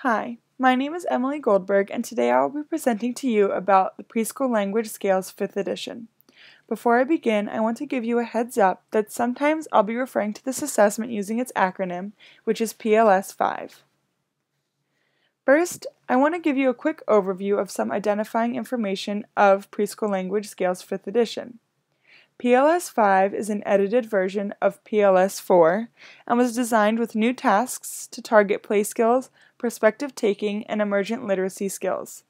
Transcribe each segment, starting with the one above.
Hi, my name is Emily Goldberg, and today I will be presenting to you about the Preschool Language Scales 5th edition. Before I begin, I want to give you a heads up that sometimes I'll be referring to this assessment using its acronym, which is PLS 5. First, I want to give you a quick overview of some identifying information of Preschool Language Scales 5th edition. PLS 5 is an edited version of PLS 4 and was designed with new tasks to target play skills, perspective taking, and emergent literacy skills.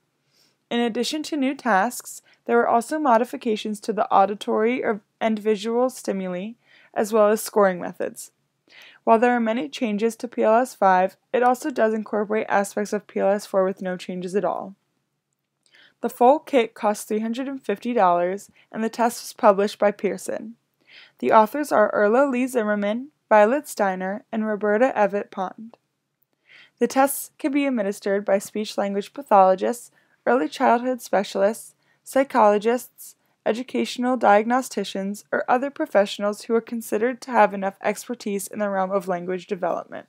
In addition to new tasks, there were also modifications to the auditory and visual stimuli, as well as scoring methods. While there are many changes to PLS 5, it also does incorporate aspects of PLS 4 with no changes at all. The full kit cost $350, and the test was published by Pearson. The authors are Erla Lee Zimmerman, Violet Steiner, and Roberta Evett Pond. The tests can be administered by speech-language pathologists, early childhood specialists, psychologists, educational diagnosticians, or other professionals who are considered to have enough expertise in the realm of language development.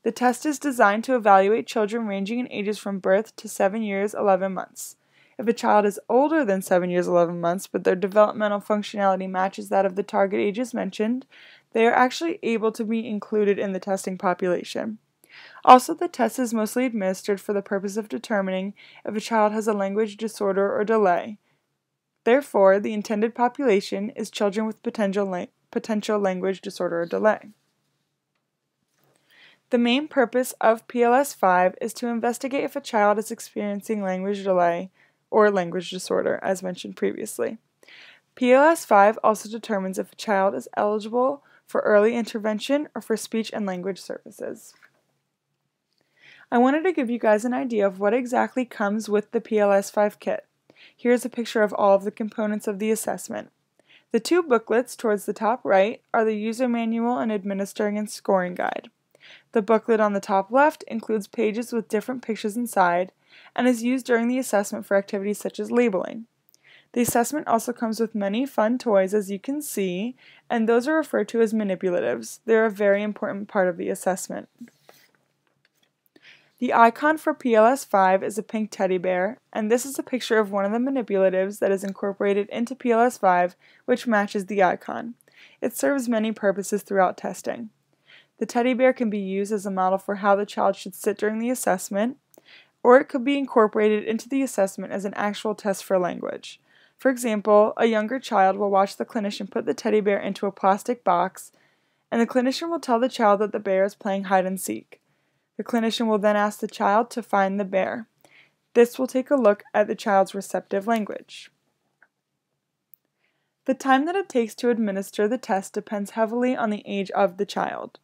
The test is designed to evaluate children ranging in ages from birth to 7 years 11 months. If a child is older than 7 years 11 months, but their developmental functionality matches that of the target ages mentioned, they are actually able to be included in the testing population. Also, the test is mostly administered for the purpose of determining if a child has a language disorder or delay. Therefore, the intended population is children with potential language disorder or delay. The main purpose of PLS 5 is to investigate if a child is experiencing language delay or language disorder, as mentioned previously. PLS 5 also determines if a child is eligible for early intervention or for speech and language services. I wanted to give you guys an idea of what exactly comes with the PLS 5 kit. Here's a picture of all of the components of the assessment. The two booklets towards the top right are the user manual and administering and scoring guide. The booklet on the top left includes pages with different pictures inside and is used during the assessment for activities such as labeling. The assessment also comes with many fun toys, as you can see, and those are referred to as manipulatives. They're a very important part of the assessment. The icon for PLS 5 is a pink teddy bear, and this is a picture of one of the manipulatives that is incorporated into PLS 5, which matches the icon. It serves many purposes throughout testing. The teddy bear can be used as a model for how the child should sit during the assessment, or it could be incorporated into the assessment as an actual test for language. For example, a younger child will watch the clinician put the teddy bear into a plastic box, and the clinician will tell the child that the bear is playing hide and seek. The clinician will then ask the child to find the bear. This will take a look at the child's receptive language. The time that it takes to administer the test depends heavily on the age of the child.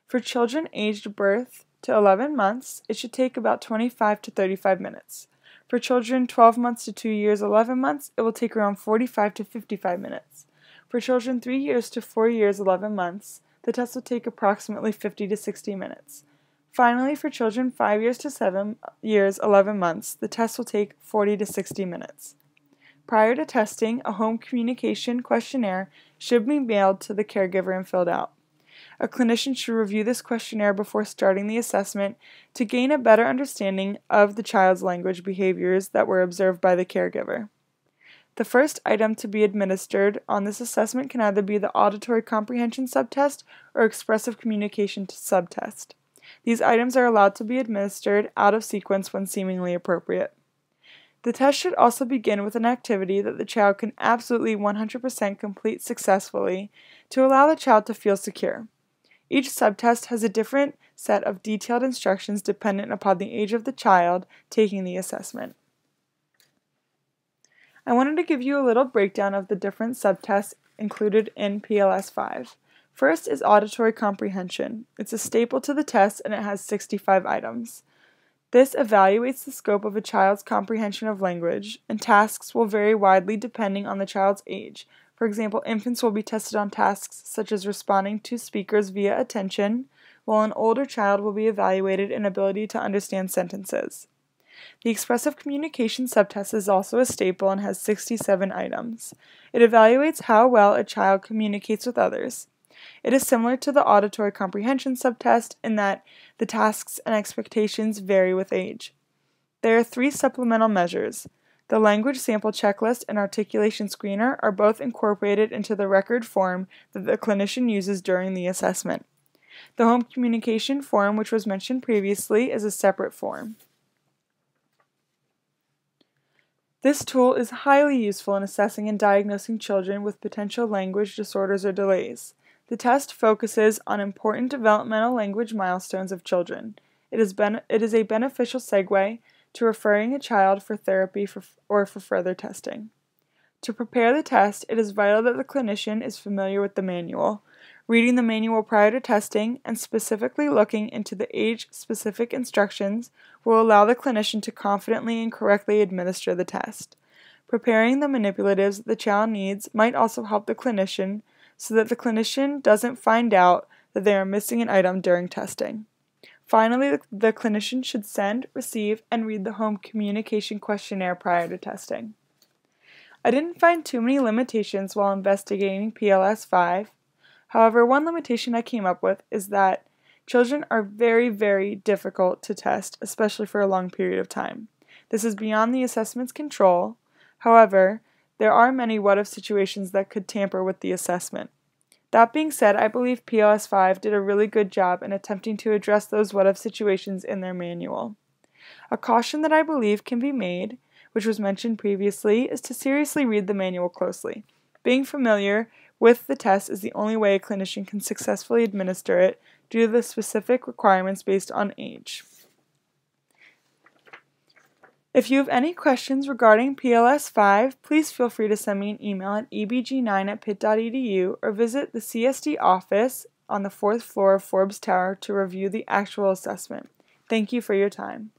For children aged birth to 11 months, it should take about 25 to 35 minutes. For children 12 months to 2 years 11 months, it will take around 45 to 55 minutes. For children 3 years to 4 years 11 months, the test will take approximately 50 to 60 minutes. Finally, for children 5 years to 7 years 11 months, the test will take 40 to 60 minutes. Prior to testing, a home communication questionnaire should be mailed to the caregiver and filled out. A clinician should review this questionnaire before starting the assessment to gain a better understanding of the child's language behaviors that were observed by the caregiver. The first item to be administered on this assessment can either be the auditory comprehension subtest or expressive communication subtest. These items are allowed to be administered out of sequence when seemingly appropriate. The test should also begin with an activity that the child can absolutely 100% complete successfully to allow the child to feel secure. Each subtest has a different set of detailed instructions dependent upon the age of the child taking the assessment. I wanted to give you a little breakdown of the different subtests included in PLS 5. First is auditory comprehension. It's a staple to the test and it has 65 items. This evaluates the scope of a child's comprehension of language, and tasks will vary widely depending on the child's age. For example, infants will be tested on tasks such as responding to speakers via attention, while an older child will be evaluated in ability to understand sentences. The expressive communication subtest is also a staple and has 67 items. It evaluates how well a child communicates with others. It is similar to the auditory comprehension subtest in that the tasks and expectations vary with age. There are 3 supplemental measures. The language sample checklist and articulation screener are both incorporated into the record form that the clinician uses during the assessment. The home communication form, which was mentioned previously, is a separate form. This tool is highly useful in assessing and diagnosing children with potential language disorders or delays. The test focuses on important developmental language milestones of children. It is a beneficial segue to referring a child for therapy or for further testing. To prepare the test, it is vital that the clinician is familiar with the manual. Reading the manual prior to testing and specifically looking into the age-specific instructions will allow the clinician to confidently and correctly administer the test. Preparing the manipulatives that the child needs might also help the clinician so that the clinician doesn't find out that they are missing an item during testing. Finally, the clinician should send, receive, and read the home communication questionnaire prior to testing. I didn't find too many limitations while investigating PLS 5. However, one limitation I came up with is that children are very, very difficult to test, especially for a long period of time. This is beyond the assessment's control. However, there are many what-if situations that could tamper with the assessment. That being said, I believe PLS 5 did a really good job in attempting to address those what-if situations in their manual. A caution that I believe can be made, which was mentioned previously, is to seriously read the manual closely. Being familiar with the test is the only way a clinician can successfully administer it due to the specific requirements based on age. If you have any questions regarding PLS 5, please feel free to send me an email at ebg9@pitt.edu or visit the CSD office on the 4th floor of Forbes Tower to review the actual assessment. Thank you for your time.